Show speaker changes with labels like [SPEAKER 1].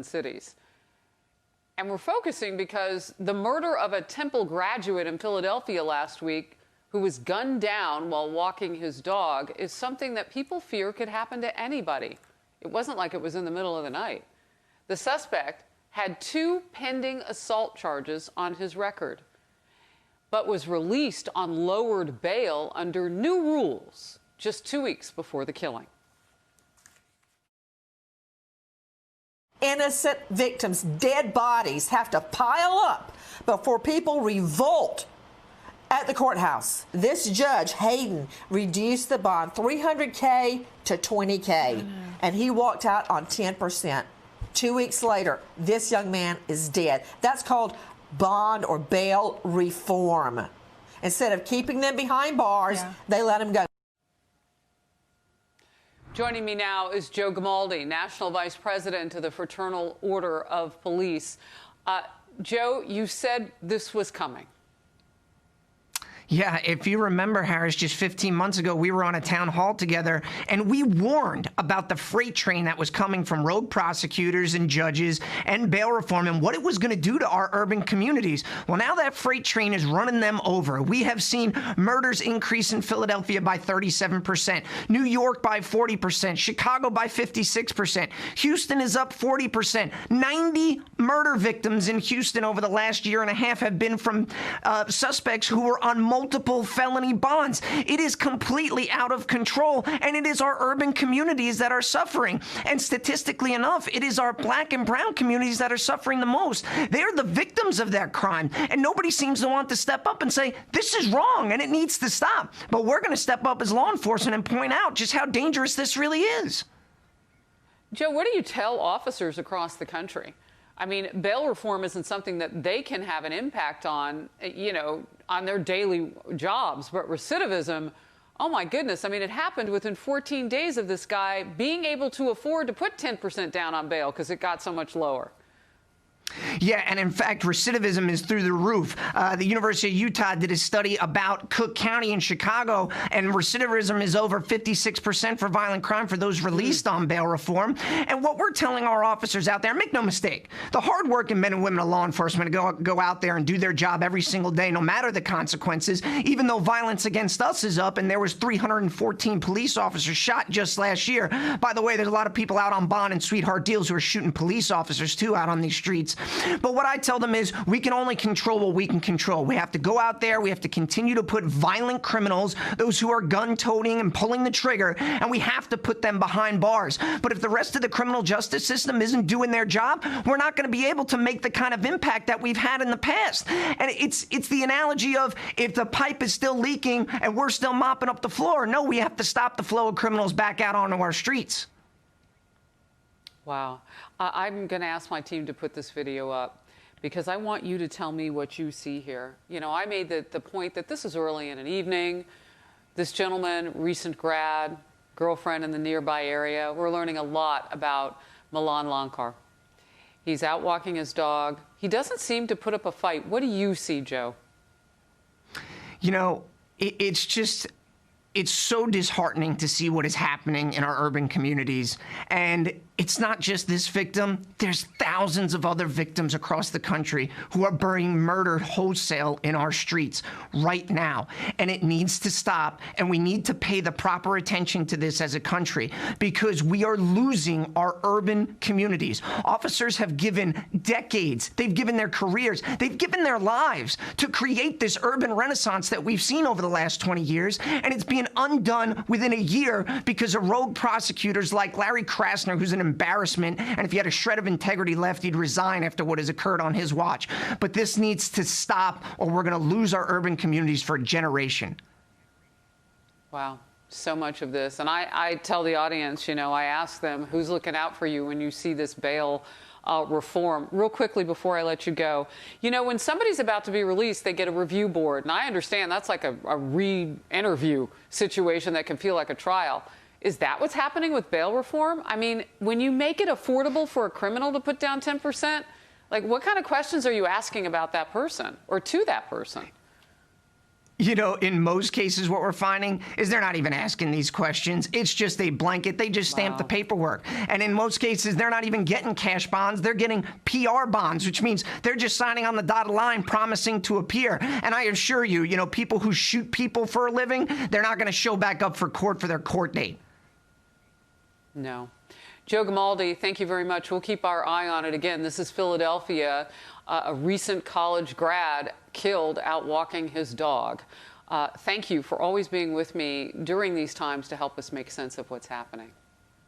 [SPEAKER 1] cities. And we're focusing because the murder of a Temple graduate in Philadelphia last week who was gunned down while walking his dog is something that people fear could happen to anybody. It wasn't like it was in the middle of the night. The suspect had 2 pending assault charges on his record, but was released on lowered bail under new rules just 2 weeks before the killing.
[SPEAKER 2] Innocent victims' dead bodies have to pile up before people revolt at the courthouse. This judge, Hayden, reduced the bond $300K to $20K, and he walked out on 10%. 2 weeks later, this young man is dead. That's called bond or bail reform. Instead of keeping them behind bars, they let them go.
[SPEAKER 1] Joining me now is Joe Gamaldi, National Vice President of the Fraternal Order of Police. Joe, you said this was coming.
[SPEAKER 3] Yeah, if you remember, Harris, just 15 months ago, we were on a town hall together, and we warned about the freight train that was coming from rogue prosecutors and judges and bail reform and what it was going to do to our urban communities. Well, now that freight train is running them over. We have seen murders increase in Philadelphia by 37%, New York by 40%, Chicago by 56%, Houston is up 40%. 90 murder victims in Houston over the last year and a half have been from suspects who were on multiple felony bonds. It is completely out of control, and it is our urban communities that are suffering. And statistically enough, it is our black and brown communities that are suffering the most. They're the victims of that crime, and nobody seems to want to step up and say, this is wrong and it needs to stop. But we're going to step up as law enforcement and point out just how dangerous this really is.
[SPEAKER 1] Joe, what do you tell officers across the country? I mean, bail reform isn't something that they can have an impact on, you know, on their daily jobs. But recidivism, oh my goodness. I mean, it happened within 14 days of this guy being able to afford to put 10% down on bail because it got so much lower.
[SPEAKER 3] Yeah, and in fact, recidivism is through the roof. The University of Utah did a study about Cook County in Chicago, and recidivism is over 56% for violent crime for those released on bail reform. And what we're telling our officers out there, make no mistake, the hardworking men and women of law enforcement go out there and do their job every single day, no matter the consequences, even though violence against us is up, and there was 314 police officers shot just last year. By the way, there's a lot of people out on bond and sweetheart deals who are shooting police officers, too, out on these streets. But what I tell them is we can only control what we can control. We have to go out there. We have to continue to put violent criminals, those who are gun-toting and pulling the trigger, and we have to put them behind bars. But if the rest of the criminal justice system isn't doing their job, we're not going to be able to make the kind of impact that we've had in the past. And it's the analogy of if the pipe is still leaking and we're still mopping up the floor, no, we have to stop the flow of criminals back out onto our streets.
[SPEAKER 1] Wow. I'm going to ask my team to put this video up because I want you to tell me what you see here. You know, I made the point that this is early in an evening. This gentleman, recent grad, girlfriend in the nearby area. We're learning a lot about Milan Lankar. He's out walking his dog. He doesn't seem to put up a fight. What do you see, Joe?
[SPEAKER 3] You know, it's so disheartening to see what is happening in our urban communities. And it's not just this victim. There's thousands of other victims across the country who are being murdered wholesale in our streets right now. And it needs to stop. And we need to pay the proper attention to this as a country because we are losing our urban communities. Officers have given decades. They've given their careers. They've given their lives to create this urban renaissance that we've seen over the last 20 years. And it's being undone within a year because of rogue prosecutors like Larry Krasner, who's an embarrassment, and if he had a shred of integrity left, he'd resign after what has occurred on his watch. But this needs to stop, or we're going to lose our urban communities for a generation.
[SPEAKER 1] Wow, so much of this. And I tell the audience, you know, I ask them, who's looking out for you when you see this bail reform? Real quickly before I let you go, you know, when somebody's about to be released, they get a review board. And I understand that's like a re-interview situation that can feel like a trial. Is that what's happening with bail reform? I mean, when you make it affordable for a criminal to put down 10%, like what kind of questions are you asking about that person or to that person?
[SPEAKER 3] You know, in most cases, what we're finding is they're not even asking these questions. It's just a blanket. They just stamp the paperwork. And in most cases, they're not even getting cash bonds. They're getting PR bonds, which means they're just signing on the dotted line, promising to appear. And I assure you, you know, people who shoot people for a living, they're not going to show back up for court for their court date.
[SPEAKER 1] No. Joe Gamaldi, thank you very much. We'll keep our eye on it. Again, this is Philadelphia. A recent college grad killed out walking his dog. Thank you for always being with me during these times to help us make sense of what's happening.